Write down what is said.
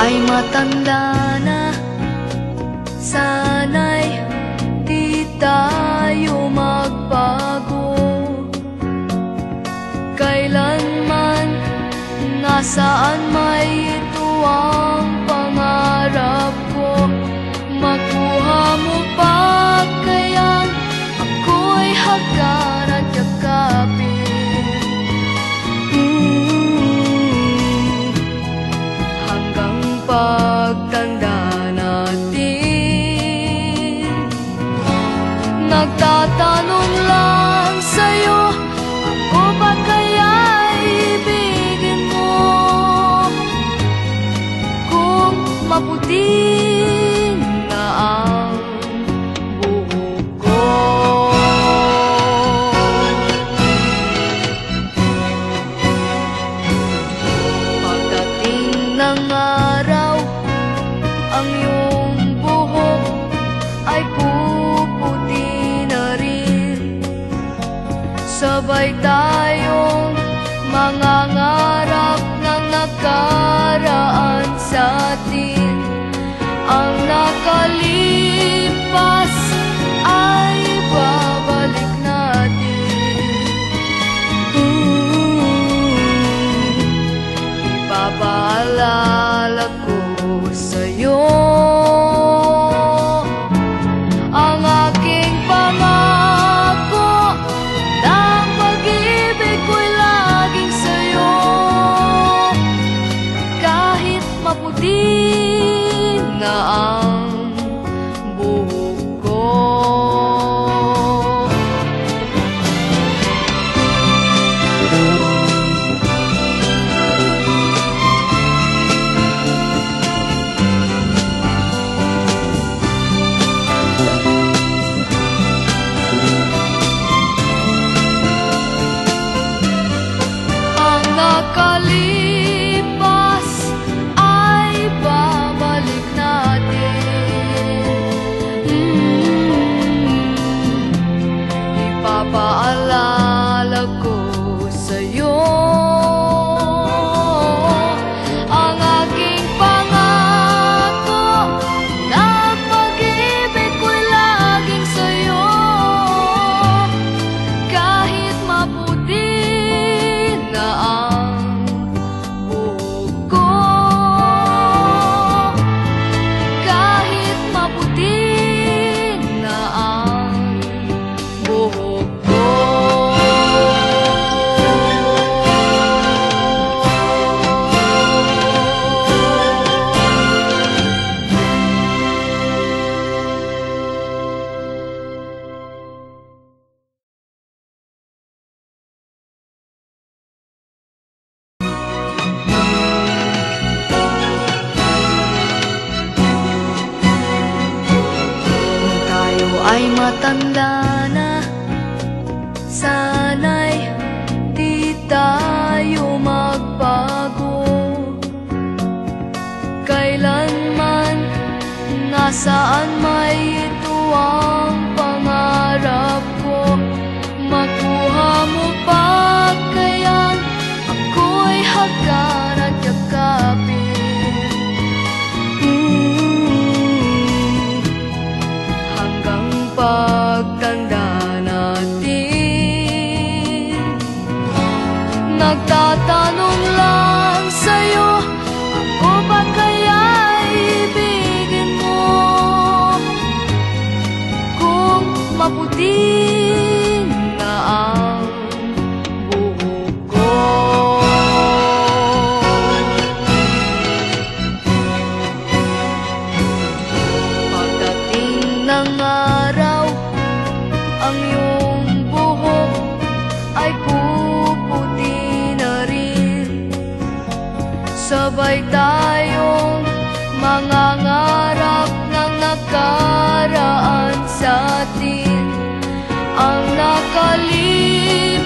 ay matanda na, sana'y di tayo magbago. Kailanman, nasaan may ito ang pangarap ko. Makuha mo pa kayang ako'y hagdan at yakapin. Hanggang pagtanda natin, nagtatanong lang sa'yo, ako ba kaya ibigin mo? Kung maputi na ang buhok ko, pagdating ng araw, ang iyong buhok ay puputi na rin. Sabay tayong mangangarap ng nakaraan sa atin. Ang nakalipas ay babalik natin. Ipapaalala ko sa'yo ang aking pangako, na ang pag-ibig ko'y laging sa'yo. Kahit maputi na ang buhok ko. Ang nakalipas ay babalik natin. Ipapaalala ko sa'yo ang aking pangako, na ang pag-ibig ko'y laging sa'yo. Kahit maputi na ang buhok ko, kahit maputi na ang buhok ko. Kung tayo ay matanda na, sana'y di tayo magbago. Kailanman, nasaan may ito ang pangarap ko. Makuha mo pa kayang ako'y hagdan at yakapin. Hanggang pagtanda natin, nagtatanong lang sa'yo, ako ba kaya ibigin mo? Kung maputi na ang buhok ko. Pagdating ng araw, ang iyong buhok ay puputi na rin. Sabay tayong mangangarap ng nakaraan sa atin. Ang nakalipas